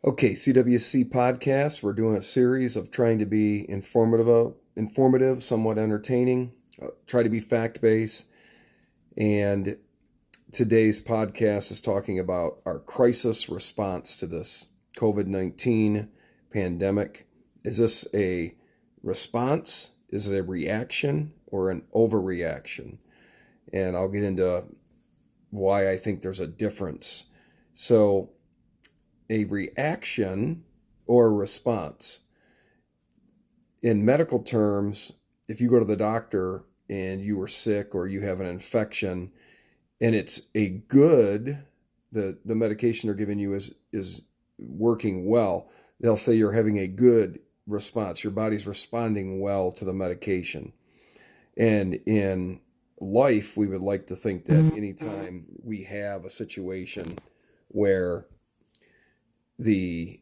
Okay, CWC podcast. We're doing a series of trying to be informative, somewhat entertaining, try to be fact-based. And today's podcast is talking about our crisis response to this COVID-19 pandemic. Is this a response? Is it a reaction or an overreaction? And I'll get into why I think there's a difference. So, a reaction or a response. In medical terms, if you go to the doctor and you were sick or you have an infection and it's a good, the medication they're giving you is working well, they'll say you're having a good response. Your body's responding well to the medication. And in life, we would like to think that anytime we have a situation where the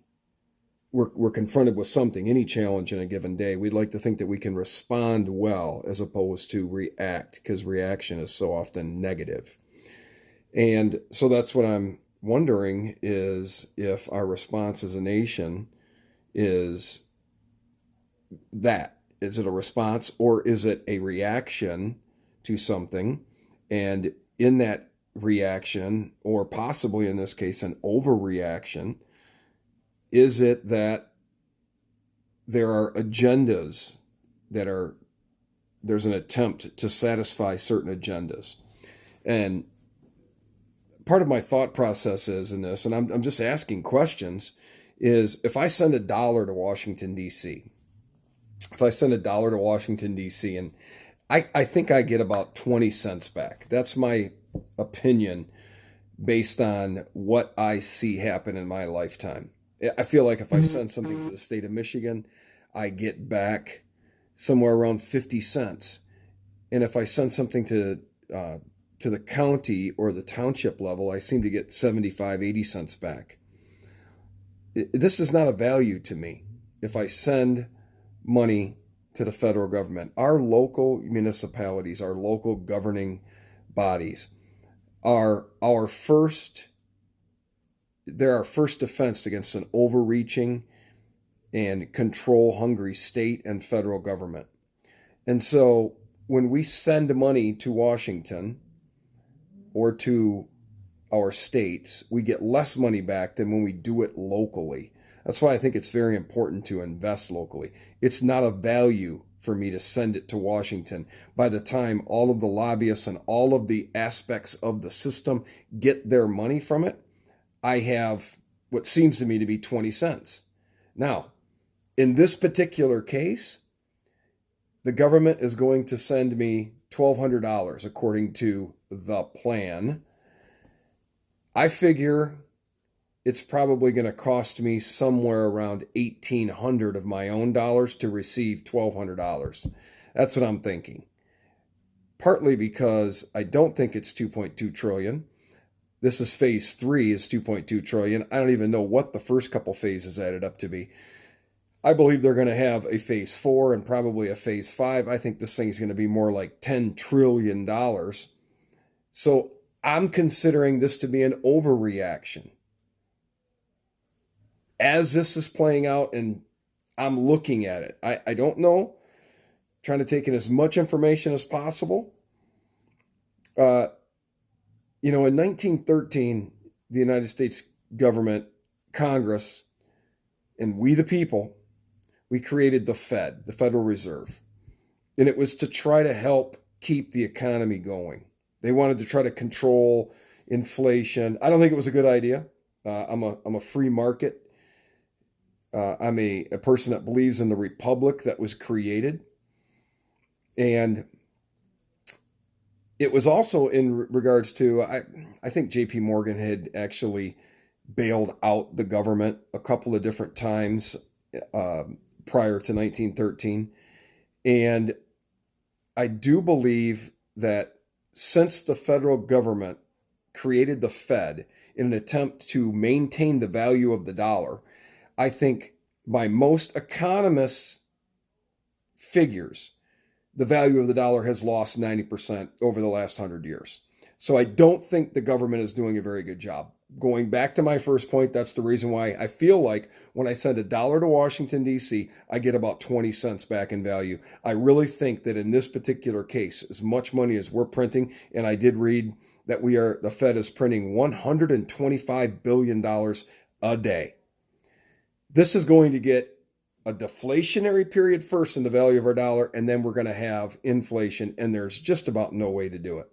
we're confronted with something, any challenge in a given day, we'd like to think that we can respond well as opposed to react, because reaction is so often negative. And so that's what I'm wondering, is if our response as a nation is that. Is it a response or is it a reaction to something? And in that reaction, or possibly in this case, an overreaction, is it that there are agendas there's an attempt to satisfy certain agendas? And part of my thought process is in this, and I'm just asking questions, is if I send $1 to Washington, D.C., and I think I get about 20 cents back. That's my opinion based on what I see happen in my lifetime. I feel like if I send something to the state of Michigan, I get back somewhere around 50 cents. And if I send something to the county or the township level, I seem to get 75, 80 cents back. This is not a value to me. If I send money to the federal government, our local municipalities, our local governing bodies are our first they're our first defense against an overreaching and control hungry state and federal government. And so when we send money to Washington or to our states, we get less money back than when we do it locally. That's why I think it's very important to invest locally. It's not a value for me to send it to Washington. By the time all of the lobbyists and all of the aspects of the system get their money from it, I have what seems to me to be 20 cents. Now, in this particular case, the government is going to send me $1,200 according to the plan. I figure it's probably going to cost me somewhere around 1,800 of my own dollars to receive $1,200. That's what I'm thinking. Partly because I don't think it's 2.2 trillion. This is phase 3 is 2.2 trillion. I don't even know what the first couple phases added up to be. I believe they're going to have a phase 4 and probably a phase 5. I think this thing's going to be more like $10 trillion. So I'm considering this to be an overreaction. As this is playing out and I'm looking at it, I don't know, trying to take in as much information as possible. In 1913, the United States government, Congress, and we the people, we created the Fed, the Federal Reserve. And it was to try to help keep the economy going. They wanted to try to control inflation. I don't think it was a good idea. I'm a free market. I'm a person that believes in the republic that was created. And it was also in regards to, I think JP Morgan had actually bailed out the government a couple of different times prior to 1913. And I do believe that since the federal government created the Fed in an attempt to maintain the value of the dollar, I think by most economists' figures, the value of the dollar has lost 90% over the last 100 years. So I don't think the government is doing a very good job. going back to my first point, that's the reason why I feel like when I send $1 to Washington, D.C., I get about 20 cents back in value. I really think that in this particular case, as much money as we're printing, and I did read that the Fed is printing $125 billion a day. This is going to get a deflationary period first in the value of our dollar, and then we're going to have inflation, and there's just about no way to do it.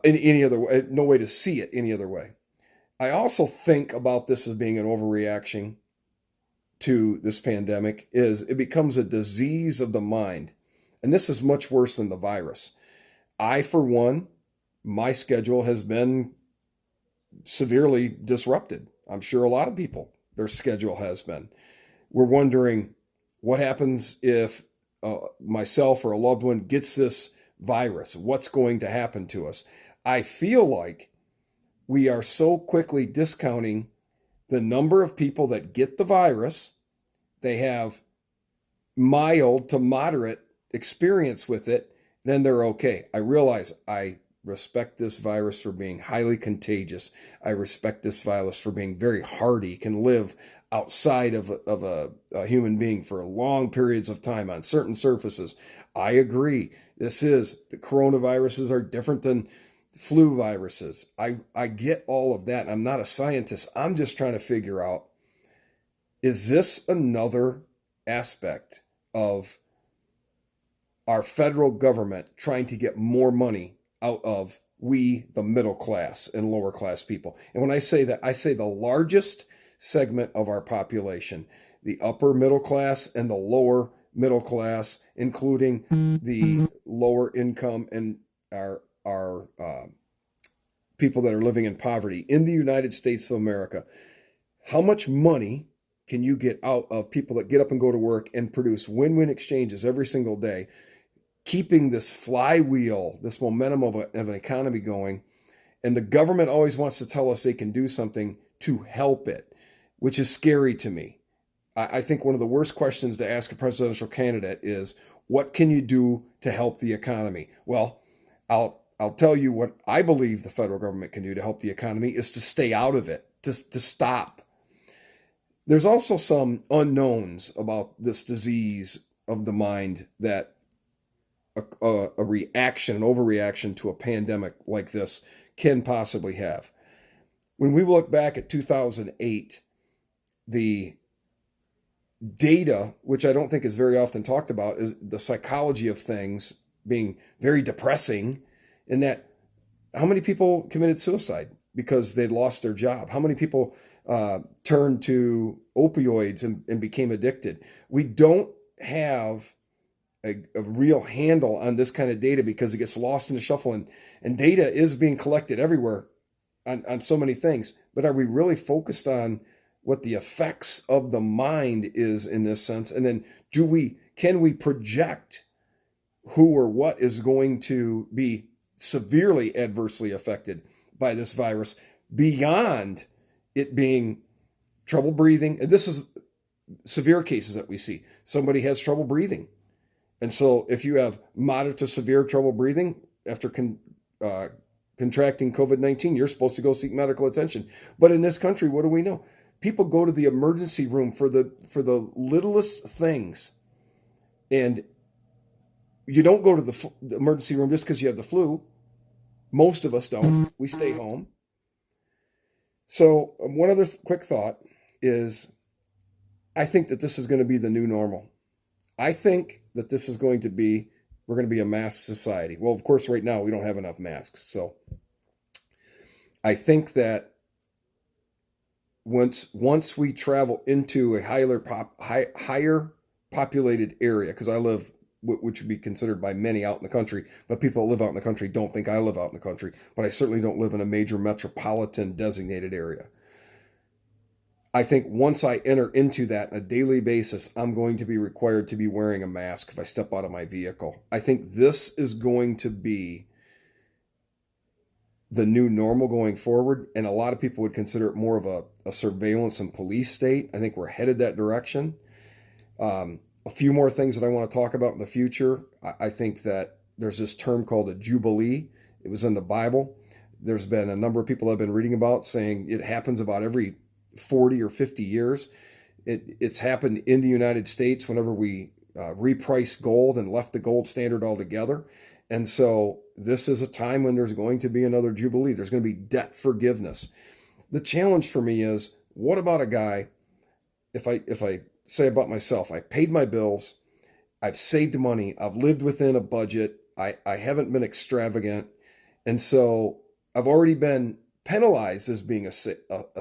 In any other way, no way to see it any other way. I also think about this as being an overreaction to this pandemic is it becomes a disease of the mind. And this is much worse than the virus. I, for one, my schedule has been severely disrupted. I'm sure a lot of people, their schedule has been. We're wondering what happens if myself or a loved one gets this virus. What's going to happen to us? I feel like we are so quickly discounting the number of people that get the virus. They have mild to moderate experience with it, then they're okay. I realize I respect this virus for being highly contagious. I respect this virus for being very hardy, can live outside of a human being for long periods of time on certain surfaces. I agree. The coronaviruses are different than flu viruses. I get all of that. I'm not a scientist. I'm just trying to figure out, is this another aspect of our federal government trying to get more money out of we, the middle class and lower class people? And when I say that, I say the largest segment of our population, the upper middle class and the lower middle class, including the lower income and our people that are living in poverty in the United States of America. How much money can you get out of people that get up and go to work and produce win-win exchanges every single day, keeping this flywheel, this momentum of an economy going? And the government always wants to tell us they can do something to help it, which is scary to me. I think one of the worst questions to ask a presidential candidate is, what can you do to help the economy? Well, I'll tell you what I believe the federal government can do to help the economy is to stay out of it, to stop. There's also some unknowns about this disease of the mind that a reaction, an overreaction to a pandemic like this can possibly have. When we look back at 2008, the data, which I don't think is very often talked about, is the psychology of things being very depressing, in that how many people committed suicide because they'd lost their job? How many people turned to opioids and became addicted? We don't have a real handle on this kind of data because it gets lost in the shuffle, and data is being collected everywhere on so many things. But are we really focused on what the effects of the mind is in this sense? And then can we project who or what is going to be severely adversely affected by this virus beyond it being trouble breathing? And this is severe cases that we see. Somebody has trouble breathing. And so if you have moderate to severe trouble breathing after contracting COVID-19, you're supposed to go seek medical attention. But in this country, what do we know? People go to the emergency room for the littlest things. And you don't go to the emergency room just because you have the flu. Most of us don't. We stay home. So one other quick thought is, I think that this is going to be the new normal. I think that this is going to be, we're going to be a mask society. Well, of course, right now we don't have enough masks. So I think that once we travel into a higher populated area, because I live, which would be considered by many out in the country, but people that live out in the country don't think I live out in the country, but I certainly don't live in a major metropolitan designated area. I think once I enter into that on a daily basis, I'm going to be required to be wearing a mask if I step out of my vehicle. I think this is going to be the new normal going forward, and a lot of people would consider it more of a surveillance and police state. I think we're headed that direction. A few more things that I want to talk about in the future. I think that there's this term called a jubilee. It was in the Bible. There's been a number of people I've been reading about saying it happens about every 40 or 50 years. It's happened in the United States whenever we repriced gold and left the gold standard altogether. And so this is a time when there's going to be another Jubilee. There's going to be debt forgiveness. The challenge for me is, what about a guy, if I say about myself, I paid my bills, I've saved money, I've lived within a budget, I haven't been extravagant, and so I've already been penalized as being a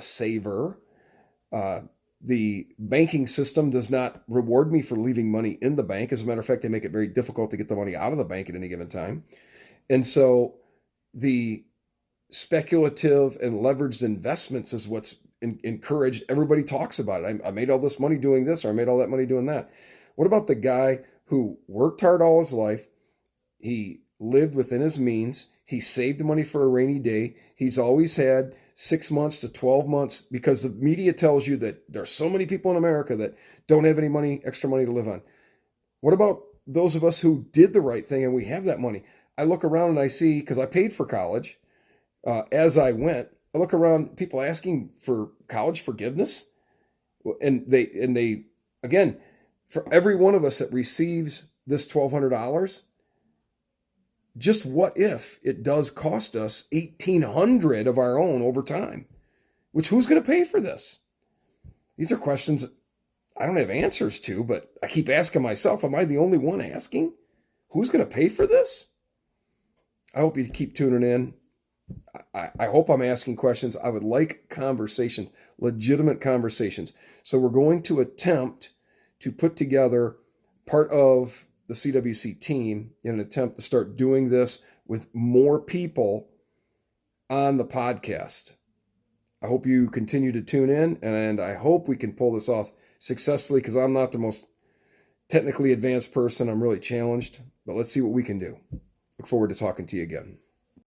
saver. The banking system does not reward me for leaving money in the bank. As a matter of fact, they make it very difficult to get the money out of the bank at any given time. And so the speculative and leveraged investments is what's encouraged. Everybody talks about it. I made all this money doing this, or I made all that money doing that. What about the guy who worked hard all his life? He lived within his means. He saved money for a rainy day. He's always had 6 months to 12 months, because the media tells you that there's so many people in America that don't have any money, extra money to live on. What about those of us who did the right thing and we have that money? I look around and I see, because I paid for college as I went, I look around, people asking for college forgiveness. And they again, for every one of us that receives this $1,200, just what if it does cost us $1,800 of our own over time? Which, who's going to pay for this? These are questions I don't have answers to, but I keep asking myself, am I the only one asking? Who's going to pay for this? I hope you keep tuning in. I hope I'm asking questions. I would like conversations, legitimate conversations. So we're going to attempt to put together part of the CWC team in an attempt to start doing this with more people on the podcast. I hope you continue to tune in, and I hope we can pull this off successfully, because I'm not the most technically advanced person. I'm really challenged, but let's see what we can do. Look forward to talking to you again.